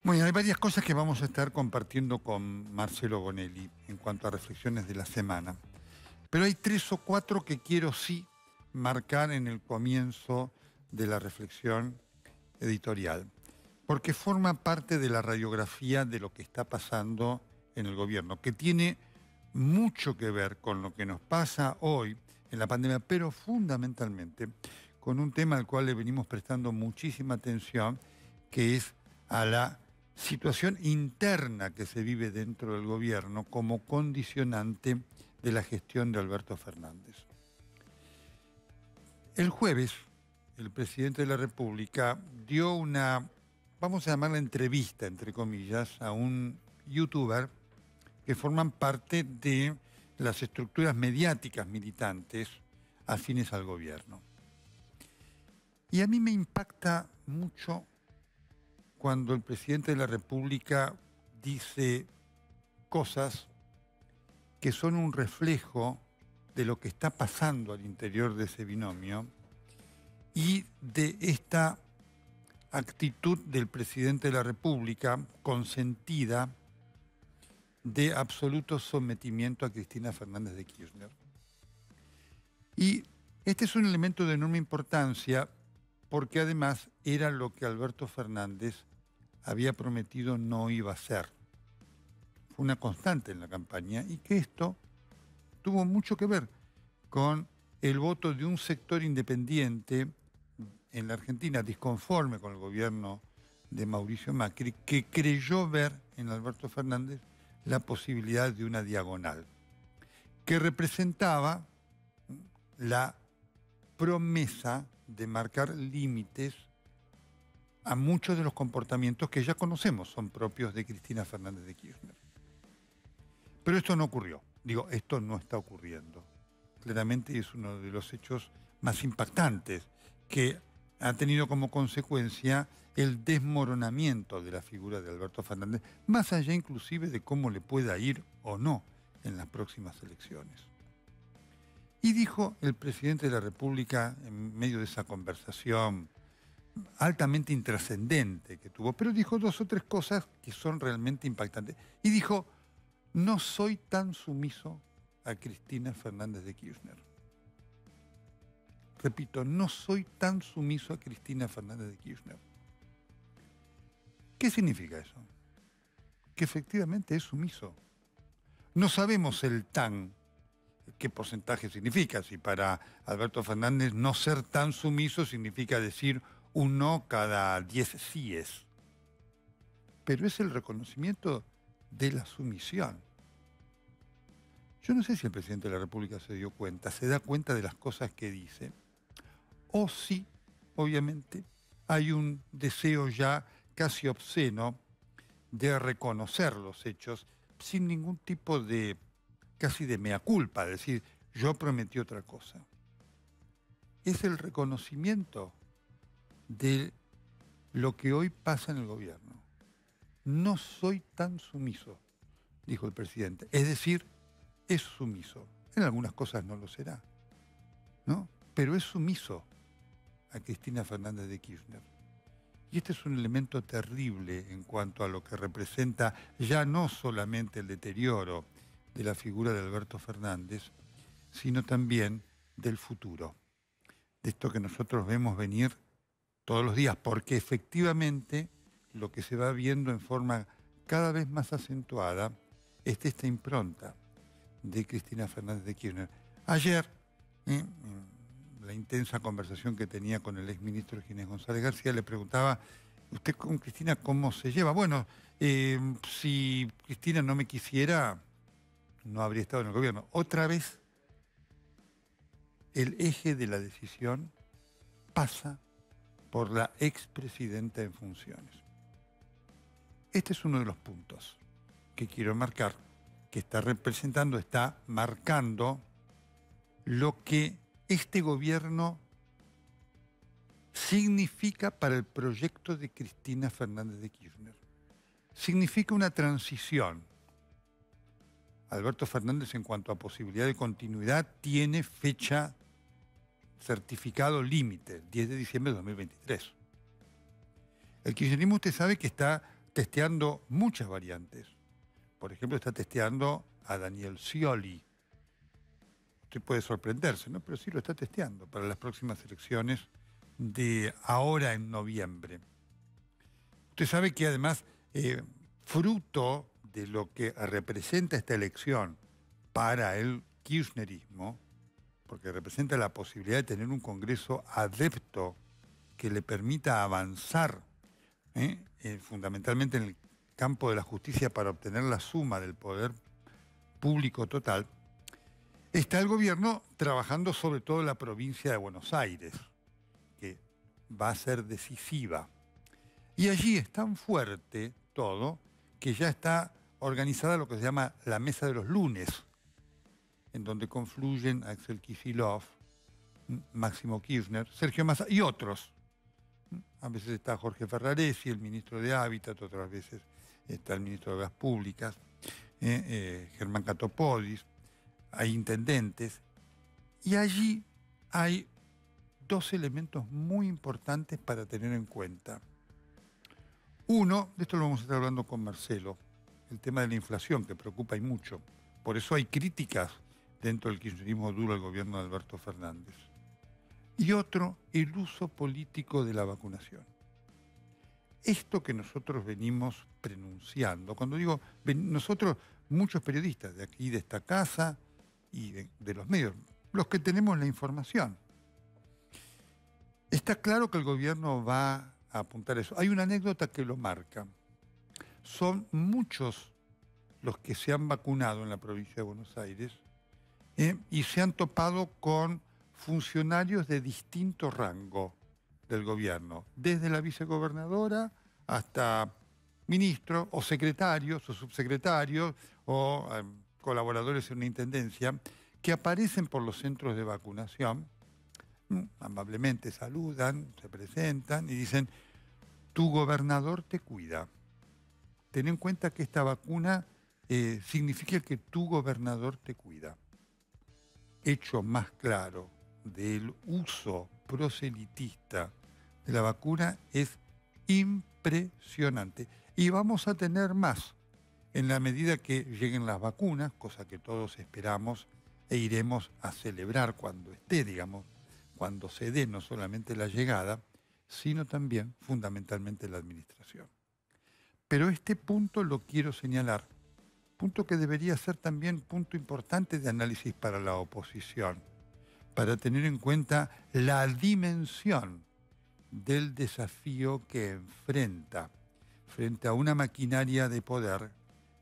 Bueno, hay varias cosas que vamos a estar compartiendo con Marcelo Gonelli en cuanto a reflexiones de la semana. Pero hay 3 o 4 que quiero sí marcar en el comienzo de la reflexión editorial, porque forma parte de la radiografía de lo que está pasando en el gobierno, que tiene mucho que ver con lo que nos pasa hoy en la pandemia, pero fundamentalmente con un tema al cual le venimos prestando muchísima atención, que es a la situación interna que se vive dentro del gobierno como condicionante de la gestión de Alberto Fernández. El jueves, el presidente de la República dio una, vamos a llamarla entrevista, entre comillas, a un youtuber que forman parte de las estructuras mediáticas militantes afines al gobierno. Y a mí me impacta mucho cuando el presidente de la República dice cosas que son un reflejo de lo que está pasando al interior de ese binomio y de esta actitud del presidente de la República consentida de absoluto sometimiento a Cristina Fernández de Kirchner. Y este es un elemento de enorme importancia porque además era lo que Alberto Fernández había prometido no iba a hacer. Fue una constante en la campaña y que esto tuvo mucho que ver con el voto de un sector independiente en la Argentina disconforme con el gobierno de Mauricio Macri, que creyó ver en Alberto Fernández la posibilidad de una diagonal, que representaba la promesa de marcar límites a muchos de los comportamientos que ya conocemos son propios de Cristina Fernández de Kirchner. Pero esto no ocurrió. Digo, esto no está ocurriendo. Claramente es uno de los hechos más impactantes que ha tenido como consecuencia el desmoronamiento de la figura de Alberto Fernández, más allá inclusive de cómo le pueda ir o no en las próximas elecciones. Y dijo el presidente de la República en medio de esa conversación altamente intrascendente que tuvo, pero dijo 2 o 3 cosas que son realmente impactantes. Y dijo, no soy tan sumiso a Cristina Fernández de Kirchner. Repito, no soy tan sumiso a Cristina Fernández de Kirchner. ¿Qué significa eso? Que efectivamente es sumiso. No sabemos el tan, qué porcentaje significa. Si para Alberto Fernández no ser tan sumiso significa decir un no cada 10 síes. Pero es el reconocimiento de la sumisión. Yo no sé si el presidente de la República se dio cuenta, se da cuenta de las cosas que dice, o si, obviamente, hay un deseo ya casi obsceno de reconocer los hechos sin ningún tipo de, casi de mea culpa, es decir, yo prometí otra cosa. Es el reconocimiento de lo que hoy pasa en el gobierno. No soy tan sumiso, dijo el presidente. Es decir, es sumiso. En algunas cosas no lo será, ¿no? Pero es sumiso a Cristina Fernández de Kirchner. Y este es un elemento terrible en cuanto a lo que representa ya no solamente el deterioro de la figura de Alberto Fernández, sino también del futuro, de esto que nosotros vemos venir todos los días, porque efectivamente lo que se va viendo en forma cada vez más acentuada es esta impronta de Cristina Fernández de Kirchner. Ayer, la intensa conversación que tenía con el exministro Ginés González García, le preguntaba, ¿usted con Cristina cómo se lleva? Bueno, si Cristina no me quisiera, no habría estado en el gobierno. Otra vez, el eje de la decisión pasa por la expresidenta en funciones. Este es uno de los puntos que quiero marcar, que está representando, está marcando lo que este gobierno significa para el proyecto de Cristina Fernández de Kirchner. Significa una transición. Alberto Fernández, en cuanto a posibilidad de continuidad, tiene fecha certificado límite, 10 de diciembre de 2023. El kirchnerismo, usted sabe que está testeando muchas variantes. Por ejemplo, está testeando a Daniel Scioli. Usted puede sorprenderse, ¿no? Pero sí lo está testeando para las próximas elecciones de ahora en noviembre. Usted sabe que además, fruto de lo que representa esta elección para el kirchnerismo, porque representa la posibilidad de tener un Congreso adepto que le permita avanzar, fundamentalmente en el campo de la justicia para obtener la suma del poder público total, está el gobierno trabajando sobre todo en la provincia de Buenos Aires, que va a ser decisiva. Y allí es tan fuerte todo que ya está organizada lo que se llama la Mesa de los Lunes, en donde confluyen Axel Kicillof, Máximo Kirchner, Sergio Massa y otros. A veces está Jorge Ferraresi, el ministro de Hábitat, otras veces está el ministro de Obras Públicas, Germán Catopodis, hay intendentes. Y allí hay dos elementos muy importantes para tener en cuenta. Uno, de esto lo vamos a estar hablando con Marcelo, el tema de la inflación, que preocupa y mucho. Por eso hay críticas dentro del kirchnerismo duro al gobierno de Alberto Fernández. Y otro, el uso político de la vacunación. Esto que nosotros venimos pronunciando, cuando digo nosotros, muchos periodistas de aquí, de esta casa y de los medios, los que tenemos la información, está claro que el gobierno va a apuntar eso. Hay una anécdota que lo marca. Son muchos los que se han vacunado en la provincia de Buenos Aires y se han topado con funcionarios de distinto rango del gobierno, desde la vicegobernadora hasta ministros o secretarios o subsecretarios o colaboradores en una intendencia que aparecen por los centros de vacunación, amablemente saludan, se presentan y dicen: tu gobernador te cuida. Ten en cuenta que esta vacuna significa que tu gobernador te cuida. Hecho más claro del uso proselitista de la vacuna es impresionante. Y vamos a tener más en la medida que lleguen las vacunas, cosa que todos esperamos e iremos a celebrar cuando esté, digamos, cuando se dé no solamente la llegada, sino también fundamentalmente la administración. Pero este punto lo quiero señalar, punto que debería ser también punto importante de análisis para la oposición, para tener en cuenta la dimensión del desafío que enfrenta frente a una maquinaria de poder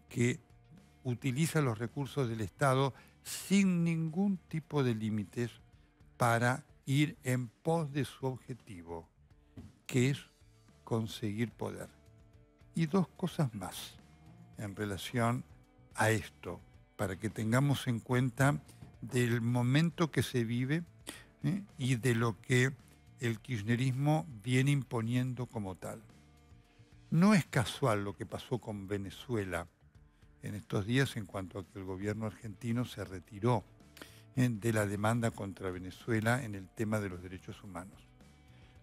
que utiliza los recursos del Estado sin ningún tipo de límites para ir en pos de su objetivo, que es conseguir poder. Y dos cosas más en relación a esto, para que tengamos en cuenta del momento que se vive y de lo que el kirchnerismo viene imponiendo como tal. No es casual lo que pasó con Venezuela en estos días en cuanto a que el gobierno argentino se retiró de la demanda contra Venezuela en el tema de los derechos humanos.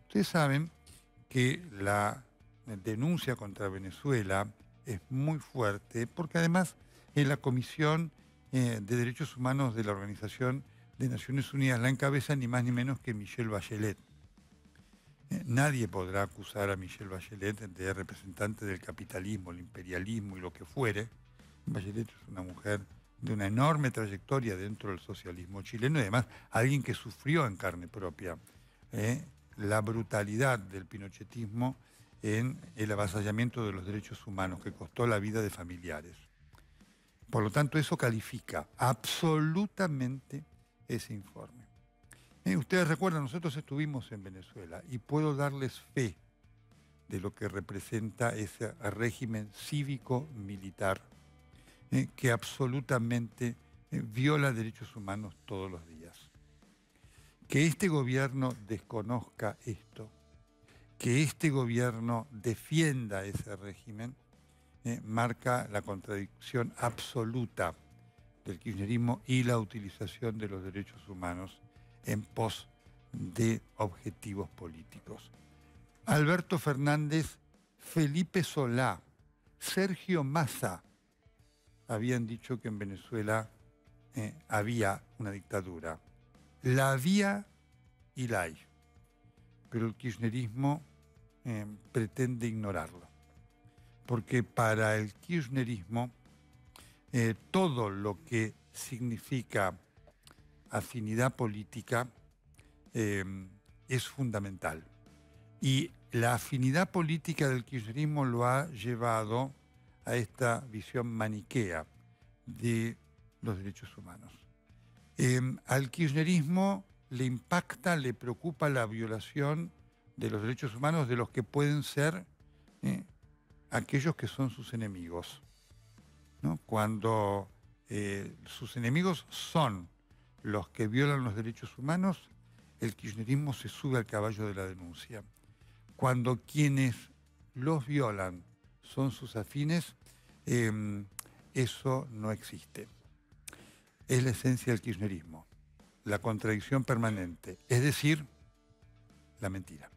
Ustedes saben que la denuncia contra Venezuela es muy fuerte porque además en la Comisión de Derechos Humanos de la Organización de Naciones Unidas la encabeza ni más ni menos que Michelle Bachelet. Nadie podrá acusar a Michelle Bachelet de representante del capitalismo, el imperialismo y lo que fuere. Bachelet es una mujer de una enorme trayectoria dentro del socialismo chileno y además alguien que sufrió en carne propia la brutalidad del pinochetismo en el avasallamiento de los derechos humanos que costó la vida de familiares. Por lo tanto, eso califica absolutamente ese informe. Ustedes recuerdan, nosotros estuvimos en Venezuela y puedo darles fe de lo que representa ese régimen cívico-militar que absolutamente viola derechos humanos todos los días. Que este gobierno desconozca esto, que este gobierno defienda ese régimen, marca la contradicción absoluta del kirchnerismo y la utilización de los derechos humanos en pos de objetivos políticos. Alberto Fernández, Felipe Solá, Sergio Massa habían dicho que en Venezuela había una dictadura. La había y la hay, pero el kirchnerismo pretende ignorarlo, porque para el kirchnerismo todo lo que significa afinidad política es fundamental. Y la afinidad política del kirchnerismo lo ha llevado a esta visión maniquea de los derechos humanos. Al kirchnerismo le impacta, le preocupa la violación de los derechos humanos de los que pueden ser aquellos que son sus enemigos, ¿no? Cuando sus enemigos son los que violan los derechos humanos, el kirchnerismo se sube al caballo de la denuncia. Cuando quienes los violan son sus afines, eso no existe. Es la esencia del kirchnerismo, la contradicción permanente, es decir, la mentira.